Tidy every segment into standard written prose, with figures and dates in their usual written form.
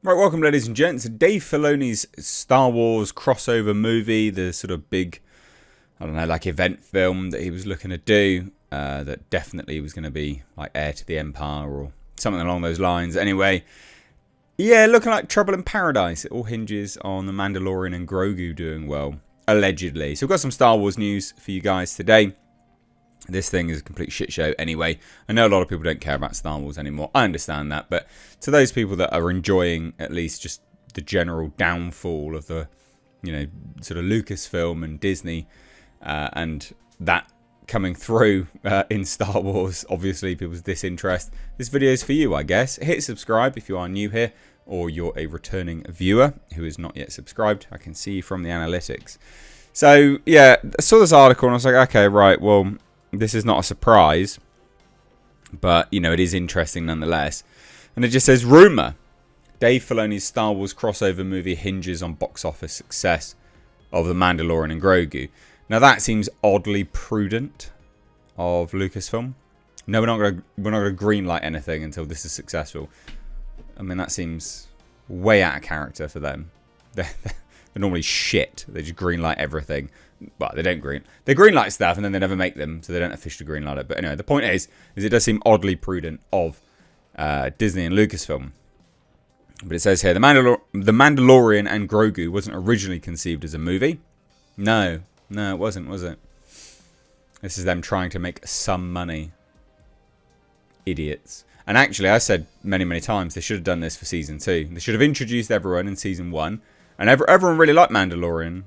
Right, welcome ladies and gents. Dave Filoni's Star Wars crossover movie, the sort of big, I don't know, like event film that he was looking to do, that definitely was going to be like Heir to the Empire or something along those lines. Anyway, yeah, looking like trouble in paradise. It all hinges on the Mandalorian and Grogu doing well, allegedly. So we've got some Star Wars news for you guys today. This thing is a complete shit show anyway. I know a lot of people don't care about Star Wars anymore. I understand that. But to those people that are enjoying at least just the general downfall of the, sort of Lucasfilm and Disney and that coming through in Star Wars, obviously people's disinterest, this video is for you, I guess. Hit subscribe if you are new here or you're a returning viewer who is not yet subscribed. I can see from the analytics. So, yeah, I saw this article and I was like, okay, right, well, this is not a surprise, but, it is interesting nonetheless. And it just says, rumour. Dave Filoni's Star Wars crossover movie hinges on box office success of The Mandalorian and Grogu. Now, that seems oddly prudent of Lucasfilm. No, we're not going to greenlight anything until this is successful. I mean, that seems way out of character for them. They're normally shit. They just greenlight everything. Well, they don't they greenlight stuff and then they never make them, so they don't officially greenlight it. But anyway, the point is it does seem oddly prudent of Disney and Lucasfilm. But it says here, the Mandalorian and Grogu wasn't originally conceived as a movie. No, it wasn't, was it? This is them trying to make some money. Idiots. And actually, I said many, many times, they should have done this for Season 2. They should have introduced everyone in Season 1. And everyone really liked Mandalorian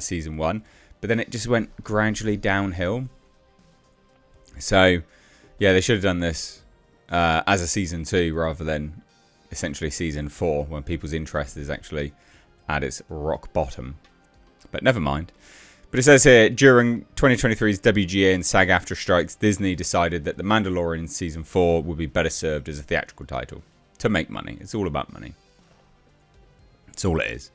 Season 1. But then it just went gradually downhill. So, yeah, they should have done this as a Season 2 rather than essentially Season 4 when people's interest is actually at its rock bottom. But never mind. But it says here, during 2023's WGA and SAG-AFTRA strikes, Disney decided that The Mandalorian Season 4 would be better served as a theatrical title to make money. It's all about money. That's all it is.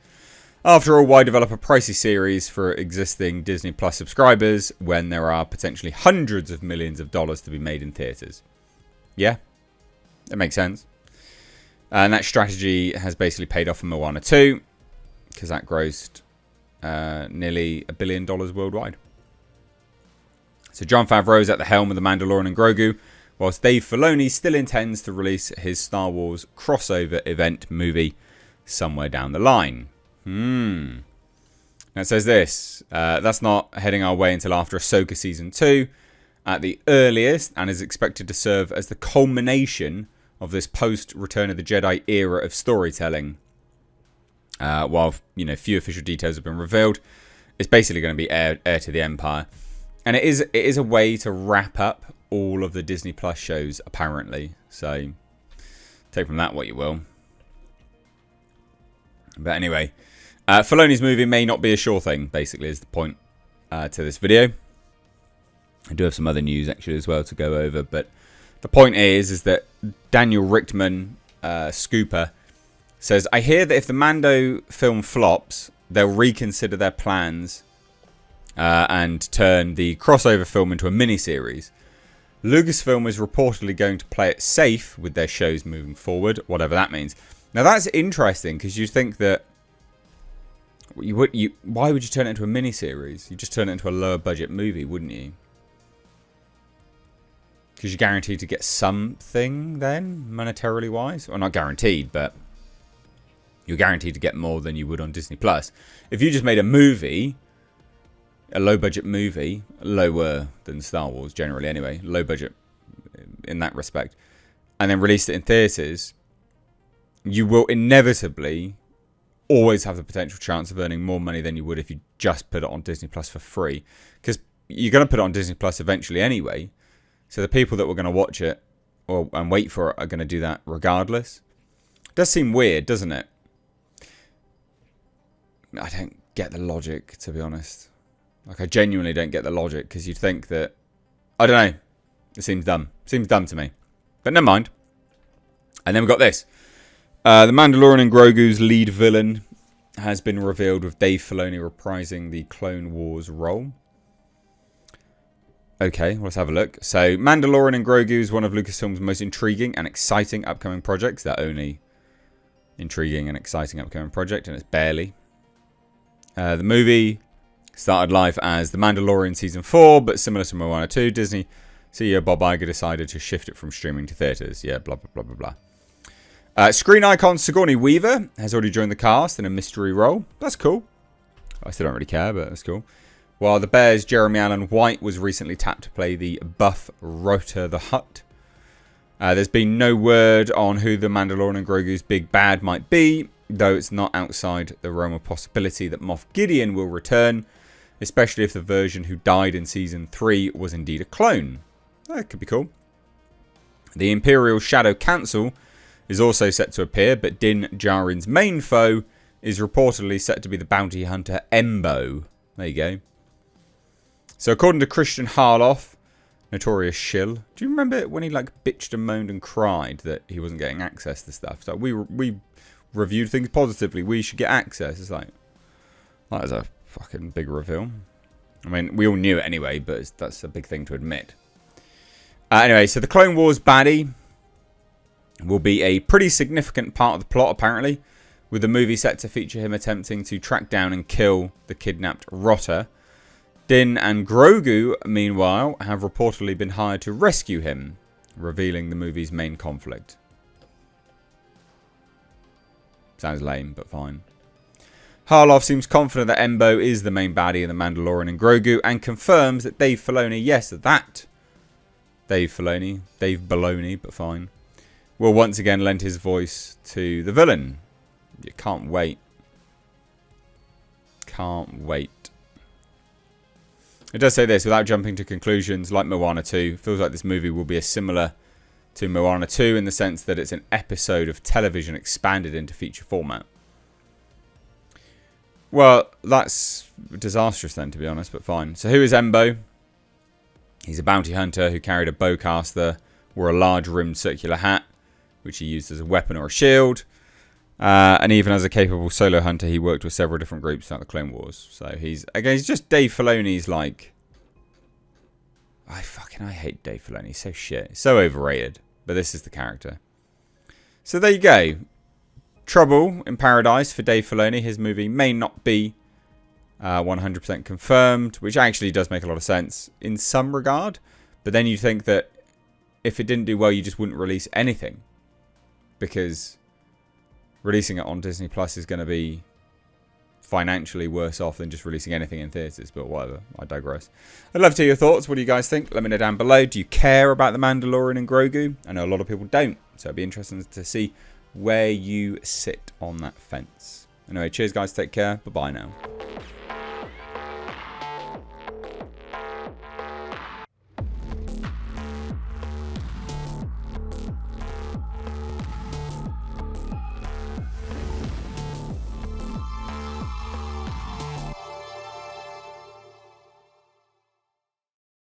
After all, why develop a pricey series for existing Disney Plus subscribers when there are potentially hundreds of millions of dollars to be made in theatres? Yeah, that makes sense. And that strategy has basically paid off for Moana 2 because that grossed nearly $1 billion worldwide. So Jon Favreau is at the helm of The Mandalorian and Grogu, whilst Dave Filoni still intends to release his Star Wars crossover event movie somewhere down the line. Now it says this, that's not heading our way until after Ahsoka Season 2 at the earliest, and is expected to serve as the culmination of this post-Return of the Jedi era of storytelling. While, few official details have been revealed, it's basically going to be Heir to the Empire. And it is a way to wrap up all of the Disney Plus shows, apparently. So, take from that what you will. But anyway, Filoni's movie may not be a sure thing, basically, is the point to this video. I do have some other news, actually, as well to go over. But the point is that Daniel Richtman, Scooper, says, I hear that if the Mando film flops, they'll reconsider their plans and turn the crossover film into a miniseries. Lucasfilm is reportedly going to play it safe with their shows moving forward, whatever that means. Now that's interesting because you think that why would you turn it into a miniseries? You just turn it into a lower budget movie, wouldn't you? Because you're guaranteed to get something then, monetarily wise. Well, not guaranteed, but you're guaranteed to get more than you would on Disney Plus. If you just made a movie, a low budget movie, lower than Star Wars generally anyway, low budget in that respect, and then released it in theatres, you will inevitably always have the potential chance of earning more money than you would if you just put it on Disney Plus for free. Because you're going to put it on Disney Plus eventually anyway. So the people that were going to watch it and wait for it are going to do that regardless. It does seem weird, doesn't it? I don't get the logic, to be honest. Like, I genuinely don't get the logic because you'd think that... I don't know. It seems dumb. Seems dumb to me. But never mind. And then we've got this. The Mandalorian and Grogu's lead villain has been revealed, with Dave Filoni reprising the Clone Wars role. Okay, let's have a look. So, Mandalorian and Grogu is one of Lucasfilm's most intriguing and exciting upcoming projects that only intriguing and exciting upcoming project, and it's barely. The movie started life as The Mandalorian Season 4, but similar to Moana 2, Disney CEO Bob Iger decided to shift it from streaming to theatres. Yeah, blah, blah, blah, blah, blah. Screen icon Sigourney Weaver has already joined the cast in a mystery role. That's cool. I still don't really care, but that's cool. While The Bear's Jeremy Allen White was recently tapped to play the buff Rota the Hutt. There's been no word on who the Mandalorian Grogu's big bad might be, though it's not outside the realm of possibility that Moff Gideon will return, especially if the version who died in Season 3 was indeed a clone. That could be cool. The Imperial Shadow Council is also set to appear, but Din Djarin's main foe is reportedly set to be the bounty hunter Embo. There you go. So according to Christian Harloff, notorious shill. Do you remember when he like bitched and moaned and cried that he wasn't getting access to stuff? So we reviewed things positively. We should get access. It's like, that is a fucking big reveal. I mean, we all knew it anyway, but that's a big thing to admit. Anyway, so the Clone Wars baddie will be a pretty significant part of the plot, apparently, with the movie set to feature him attempting to track down and kill the kidnapped Rota. Din and Grogu, meanwhile, have reportedly been hired to rescue him, revealing the movie's main conflict. Sounds lame, but fine. Harloff seems confident that Embo is the main baddie in The Mandalorian and Grogu, and confirms that Dave Filoni, yes, that Dave Filoni, Dave Baloney, but fine, will once again lend his voice to the villain. You can't wait. Can't wait. It does say this, without jumping to conclusions, like Moana 2, feels like this movie will be similar to Moana 2 in the sense that it's an episode of television expanded into feature format. Well, that's disastrous then, to be honest, but fine. So who is Embo? He's a bounty hunter who carried a bowcaster, wore a large-rimmed circular hat, which he used as a weapon or a shield. And even as a capable solo hunter, he worked with several different groups throughout the Clone Wars. So he's just Dave Filoni's like... I hate Dave Filoni. He's so shit. So overrated. But this is the character. So there you go. Trouble in Paradise for Dave Filoni. His movie may not be 100% confirmed, which actually does make a lot of sense in some regard. But then you think that if it didn't do well, you just wouldn't release anything. Because releasing it on Disney Plus is going to be financially worse off than just releasing anything in theatres. But whatever, I digress. I'd love to hear your thoughts. What do you guys think? Let me know down below. Do you care about The Mandalorian and Grogu? I know a lot of people don't. So it'd be interesting to see where you sit on that fence. Anyway, cheers guys. Take care. Bye-bye now.